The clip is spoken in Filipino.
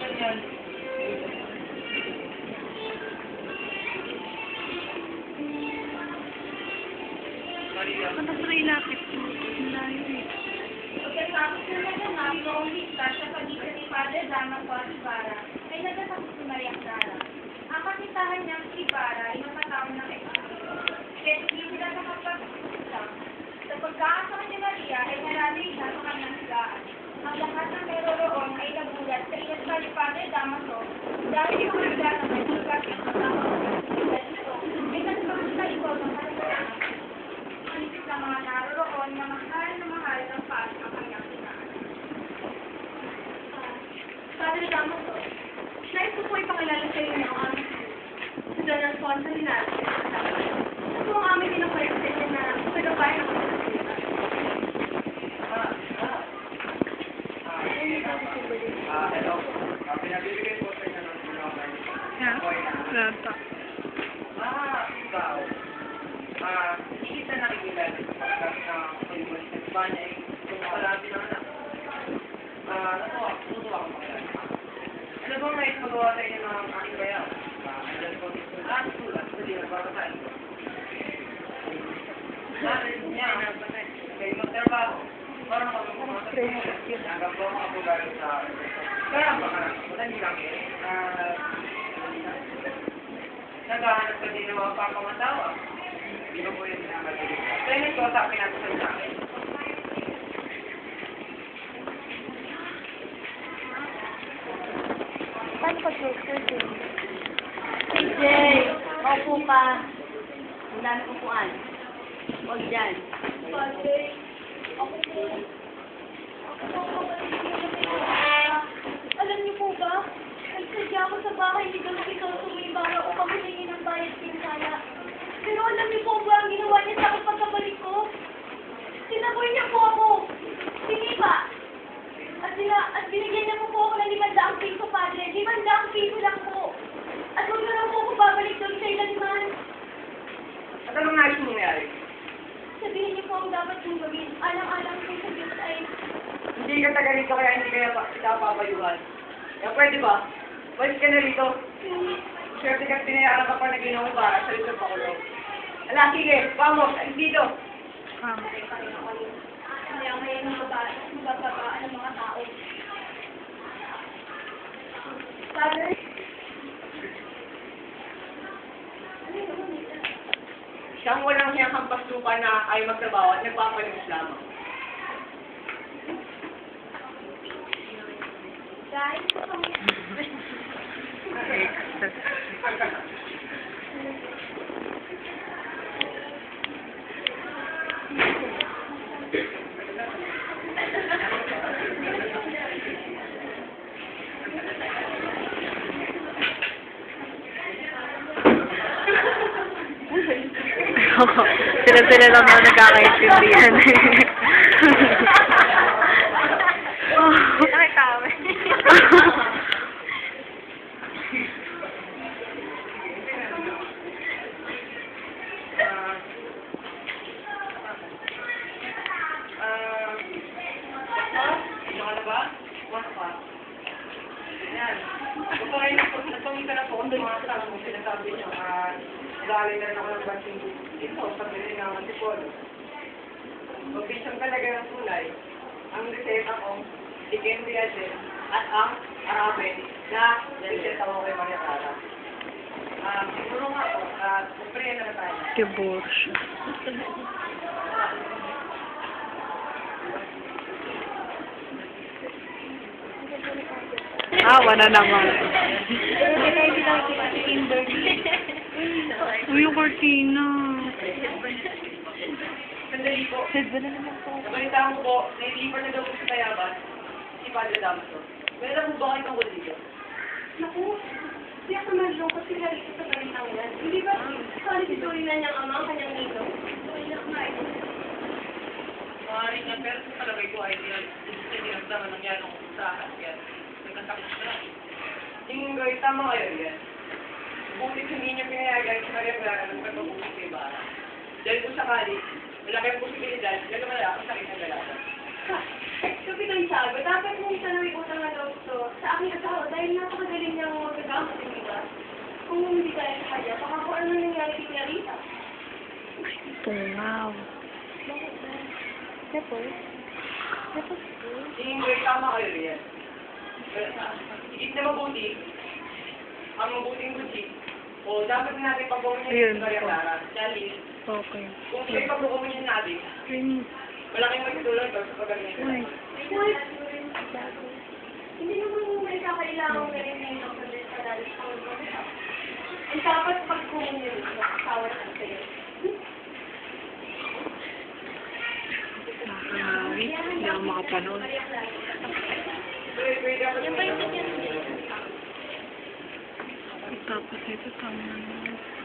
ganyan. Maria. Tapos na ilapit ko. Layo eh. Pagkatapos na naganap noong lista sa pagitan ni Father Damaso at Ibarra, ay nagkatapos si Maria Clara. Ang kasitahan niyang si Ibarra ay napatawag ng eksperimento. Kaya hindi sila nakapag-usap. Sa pagkakasama ni Maria ay narali siya sa kanyang higaan. Ang lahat ng naroroon ay nagulat sa inasal ni Father Damaso dahil yung mga naman ay bakit kasama ito ay nagkaroon sa ikaw ng kalasangan. Isip ng mga naroroon na mahal ng Father ang kanyang higaan. Father Damaso, nais ko po ipakilala sa inyo ang Don Alfonso Linares. Ito ang aming pinakwento sa inyo na pagkabayan ng mga Hello. Pinabibigay po sa inyo ng sinamay. Yeah. Wala pa. Ikaw. Hindi kita nakikita sa pagkat na pag-ibalik sa Espanya ay tumapalabi ng anak. Natuwa ko makilala. Ano bang naipagawa sa inyo ng aking bayaw? Andyan po dito lahat sulat sa di nagpapatay. Natin niya ang nagpatay. Kayo magtrabaho. Para makapagpapatay. Hanggang po ang apugarin sa kaya baka madali lang naghahanap ka din ng mga papamatawa. Hindi ba po yung sinamadali? Kaya nagkosapin natin sa akin. Paano pa ito? CJ, maupo ka. Ang dami upuan. Huwag dyan. Alam niyo po ba? Nagsadya ako sa bahay ni Don Quixote Ibarra upang humingi ng bayad pinsala. Pero alam niyo po ba ang ginawa niya sa akin pagkabalik ko? Sinaboy niya po ako. Siniba. At binigyan niya po ako ng 500 piso, Padre. 500 piso lang po. At huwag na lang po ako babalik doon sa ilanman. At anong nais mo nangyari? Sabihin niyo po ang dapat kong gawin. Alang-alang po sa Diyos ay... Hindi ka taga rito kaya hindi kaya kita papayuhan. Kaya pwede ba? Balik ka na rito. Swerte ka't pinayaran ka pa na ginawa para sa isang pakulong. Ala, sige, vamos, alis dito. Maya-maya ng mababaan ng mga tao. Father? Siyang walang hiyang hampastukan na ay magtrabaho at nagpapalimos lamang. Guys, Sila lang na nagkakaintindihan. nakitawa. Nagpangita na po kung doon mga tanong mo sinasabi niyo. Galing na rin ako ng bansing dito sa bilhin ng Antipolo. Pag-bisyon talaga ng kulay, ang reseta ko, Chicken Riazel, at ang Arabe na reseta ko kay Maria Clara. Siguro nga po, kumpre na tayo. Divorce. Wala naman. Uy, yung cortina. Sandali po. Head ba na naman po? Nabalitaan ko po, nailipan na daw po sa Tayaban, si Padre Damaso. Meron mo ba kayo tungkol dito? Naku, siya sa manlong kasi narito sa Balintangan. Hindi ba, sorry si Tori na niyang ama ang kanyang nito? Tori na kumain. Maaaring nga, pero sa palagay ko ay dinagdaman ng yan ang usahan. Yan, nagkasakit na. Tingin ko, tama kayo yan. Bulit hindi niyo pinayagan sa Maria Clara ng pagpapukit sa Ibarra. Dahil kung sakali, malaki ang posibilidad, gano'n malaki ang sakit ng dalaga. Sabi pinagsabi, dapat mo siya nang utang na loob to sa aking asawa dahil napakagaling niyang magagamit ng iba. Kung hindi kaya sa kanya, baka kung ano nangyari kay Clarita. Tungaw. Tapos? Tapos po? Tingin ko, tama kayo yan. Isip na mabuti, ang mabuting buti, o dapat natin pag-umin Ayun, yung Maria po. Clara. Dahil, Okay. kung siya'y pag-umin natin, malaking magtulong to sa pag-umin Uy. Hindi naman may kakailangan na rin ngayon ang pagdating sa dalit sa mga. Ang dapat pag-umin yun, asawa na sa'yo. Nakakawit. Hindi ako makapanood. Yung ba yung Tapos ito, tama na.